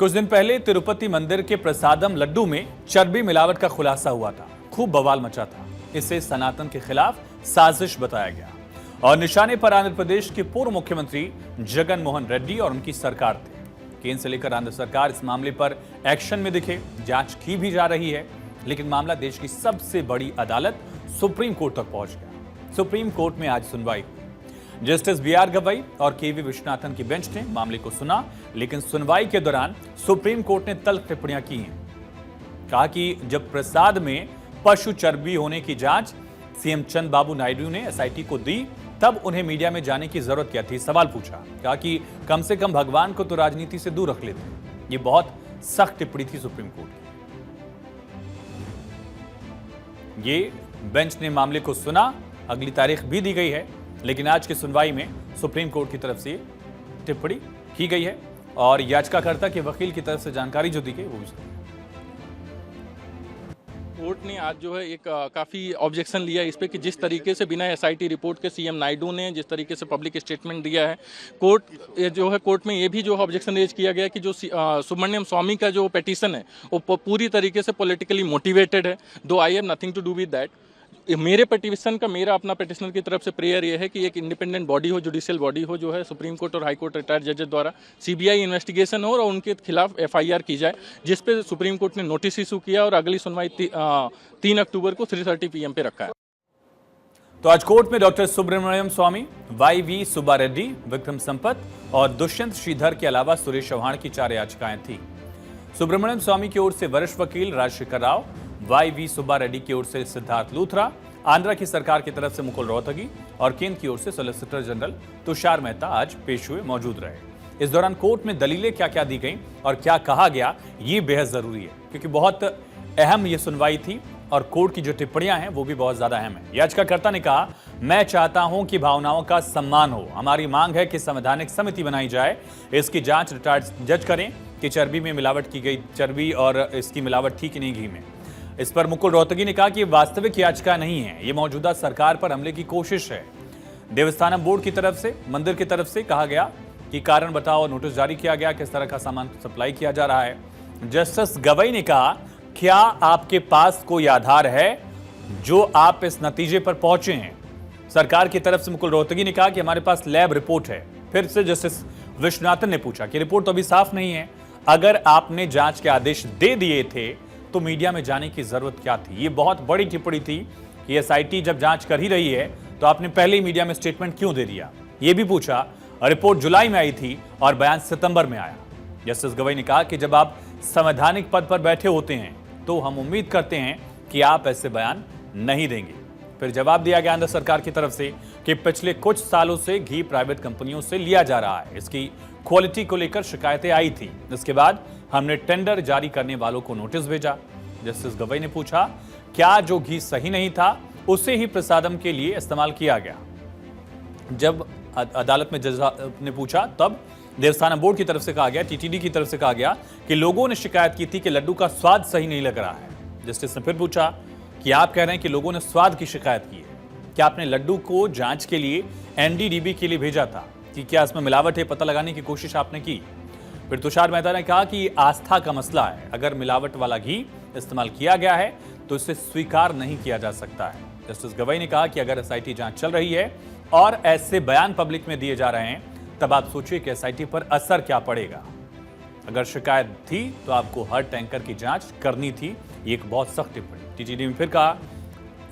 कुछ दिन पहले तिरुपति मंदिर के प्रसादम लड्डू में चर्बी मिलावट का खुलासा हुआ था। खूब बवाल मचा था। इसे सनातन के खिलाफ साजिश बताया गया और निशाने पर आंध्र प्रदेश के पूर्व मुख्यमंत्री जगन मोहन रेड्डी और उनकी सरकार थे। केंद्र से लेकर आंध्र सरकार इस मामले पर एक्शन में दिखे, जांच की भी जा रही है, लेकिन मामला देश की सबसे बड़ी अदालत सुप्रीम कोर्ट तक पहुंच गया। सुप्रीम कोर्ट में आज सुनवाई हुई। जस्टिस बीआर गवई और केवी विश्वनाथन की बेंच ने मामले को सुना, लेकिन सुनवाई के दौरान सुप्रीम कोर्ट ने तल्ख टिप्पणियां की हैं। कहा कि जब प्रसाद में पशु चर्बी होने की जांच सीएम चंद्रबाबू नायडू ने एसआईटी को दी, तब उन्हें मीडिया में जाने की जरूरत क्या थी। सवाल पूछा। कहा कि कम से कम भगवान को तो राजनीति से दूर रख लेते। ये बहुत सख्त टिप्पणी थी सुप्रीम कोर्ट की। ये बेंच ने मामले को सुना, अगली तारीख भी दी गई है, लेकिन आज की सुनवाई में सुप्रीम कोर्ट की तरफ से टिप्पणी की गई है और याचिकाकर्ता के वकील की तरफ से जानकारी जो दी गई वो भी कोर्ट ने आज जो है एक काफ़ी ऑब्जेक्शन लिया इस पे कि जिस तरीके से बिना एसआईटी रिपोर्ट के सीएम नायडू ने जिस तरीके से पब्लिक स्टेटमेंट दिया है, कोर्ट में ये भी जो ऑब्जेक्शन रेज किया गया कि जो सुब्रमण्यम स्वामी का जो पिटीशन है वो पूरी तरीके से पॉलिटिकली मोटिवेटेड है। दो I have nothing to do with that. मेरे पिटीशन का मेरा अपना पिटिशनर की तरफ से प्रेयर ये है कि एक इंडिपेंडेंट बॉडी हो, जुडिशियल बॉडी हो, जो है सुप्रीम कोर्ट और हाई कोर्ट रिटायर्ड जजेस द्वारा सीबीआई इन्वेस्टिगेशन हो और उनके खिलाफ एफआईआर की जाए, जिस पे सुप्रीम कोर्ट ने नोटिस इशू किया और अगली सुनवाई 3 अक्टूबर को 3:30 PM पे रखा है। तो आज कोर्ट में डॉक्टर सुब्रमण्यम स्वामी, वाईवी सुब्बा रेड्डी, विक्रम संपत और दुष्यंत श्रीधर के अलावा सुरेश चौहान की 4 याचिकाएं थी। सुब्रमण्यम स्वामी की ओर से वरिष्ठ वकील राजशेखर राव, वाईवी सुब्बा रेड्डी की ओर से सिद्धार्थ लूथरा, आंध्र की सरकार की तरफ से मुकुल रोहतगी और केंद्र की ओर से सॉलिसिटर जनरल तुषार मेहता आज पेश हुए, मौजूद रहे। इस दौरान कोर्ट में दलीलें क्या क्या दी गईं और क्या कहा गया, ये बेहद जरूरी है, क्योंकि बहुत अहम ये सुनवाई थी और कोर्ट की जो टिप्पणियां हैं वो भी बहुत ज्यादा अहम है। याचिकाकर्ता ने कहा, मैं चाहता हूं कि भावनाओं का सम्मान हो। हमारी मांग है कि संवैधानिक समिति बनाई जाए, इसकी जांच रिटायर्ड जज करें कि चर्बी में मिलावट की गई, चर्बी और इसकी मिलावट थी कि नहीं घी में। इस पर मुकुल रोहतगी ने कहा कि वास्तविक याचिका नहीं है, ये मौजूदा सरकार पर हमले की कोशिश है। देवस्थानम बोर्ड की तरफ से, मंदिर की तरफ से कहा गया कि कारण बताओ, नोटिस जारी किया गया, किस तरह का सामान सप्लाई किया जा रहा है। जस्टिस गवई ने कहा, क्या आपके पास कोई आधार है जो आप इस नतीजे पर पहुंचे हैं? सरकार की तरफ से मुकुल रोहतगी ने कहा कि हमारे पास लैब रिपोर्ट है। फिर से जस्टिस विश्वनाथन ने पूछा कि रिपोर्ट तो अभी साफ नहीं है, अगर आपने जांच के आदेश दे दिए थे तो मीडिया में जाने की जरूरत क्या थी? ये बहुत बड़ी टिप्पणी थी कि एसआईटी जब जांच कर ही रही है तो आपने पहले ही मीडिया में स्टेटमेंट क्यों दे दिया? ये भी पूछा। रिपोर्ट जुलाई में आई थी और बयान सितंबर में आया। जस्टिस गवई ने कहा कि जब आप संवैधानिक पद पर बैठे होते हैं तो हम उम्मीद करते हैं कि आप ऐसे बयान नहीं देंगे। फिर जवाब दिया गया आंध्र सरकार की तरफ से कि पिछले कुछ सालों से घी प्राइवेट कंपनियों से लिया जा रहा है, इसकी क्वालिटी को लेकर शिकायतें आई थी। इसके बाद हमने टेंडर जारी करने वालों को नोटिस भेजा। जस्टिस गवई ने पूछा, क्या जो घी सही नहीं था उसे ही प्रसादम के लिए इस्तेमाल किया गया? जब अदालत में जज ने पूछा तब देवस्थानम बोर्ड की तरफ से कहा गया, टीटीडी की तरफ से कहा गया कि लोगों ने शिकायत की थी कि लड्डू का स्वाद सही नहीं लग रहा है। जस्टिस ने फिर पूछा कि आप कह रहे हैं कि लोगों ने स्वाद की शिकायत की है, क्या आपने लड्डू को जांच के लिए एनडीडीबी के लिए भेजा था कि क्या इसमें मिलावट है, पता लगाने की कोशिश आपने की? फिर तुषार मेहता ने कहा कि आस्था का मसला है, अगर मिलावट वाला घी इस्तेमाल किया गया है तो इसे स्वीकार नहीं किया जा सकता है। जस्टिस गवई ने कहा कि अगर एसआईटी जांच चल रही है और ऐसे बयान पब्लिक में दिए जा रहे हैं, तब आप सोचिए कि एसआईटी पर असर क्या पड़ेगा। अगर शिकायत थी तो आपको हर टैंकर की जांच करनी थी। ये एक बहुत सख्त टिप्पणी। टीटीडी ने फिर कहा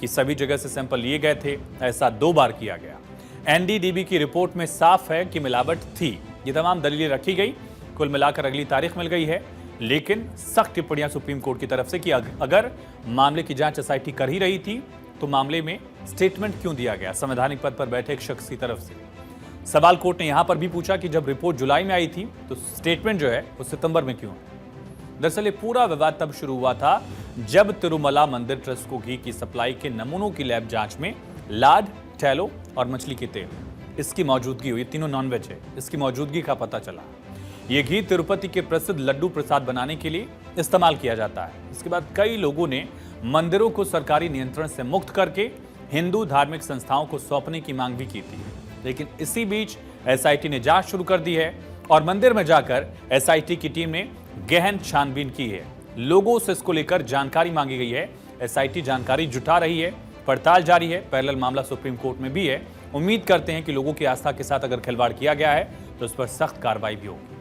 कि सभी जगह से सैंपल लिए गए थे, ऐसा 2 बार किया गया। एनडीडीबी की रिपोर्ट में साफ है कि मिलावट थी। ये तमाम दलीलें रखी गई। कुल मिलाकर अगली तारीख मिल गई है, लेकिन सख्त टिप्पणियां सुप्रीम कोर्ट की तरफ से कि अगर मामले की जांच एसआईटी कर ही रही थी तो मामले में स्टेटमेंट क्यों दिया गया संवैधानिक पद पर बैठे एक शख्स की तरफ से? सवाल कोर्ट ने यहां पर भी पूछा कि जब रिपोर्ट जुलाई में आई थी तो स्टेटमेंट जो है वो सितंबर में क्यों है? दरअसल ये पूरा विवाद तब शुरू हुआ था जब तिरुमला मंदिर ट्रस्ट को घी की सप्लाई के नमूनों की लैब जांच में लाड, टैलो और मछली के तेल, इसकी मौजूदगी हुई। तीनों नॉनवेज है, इसकी मौजूदगी का पता चला। ये घी तिरुपति के प्रसिद्ध लड्डू प्रसाद बनाने के लिए इस्तेमाल किया जाता है। इसके बाद कई लोगों ने मंदिरों को सरकारी नियंत्रण से मुक्त करके हिंदू धार्मिक संस्थाओं को सौंपने की मांग भी की थी, लेकिन इसी बीच एसआईटी ने जांच शुरू कर दी है और मंदिर में जाकर एसआईटी की टीम ने गहन छानबीन की है। लोगों से इसको लेकर जानकारी मांगी गई है। एसआईटी जानकारी जुटा रही है, पड़ताल जारी है। पैरेलल मामला सुप्रीम कोर्ट में भी है। उम्मीद करते हैं कि लोगों की आस्था के साथ अगर खिलवाड़ किया गया है तो इस पर सख्त कार्रवाई भी होगी।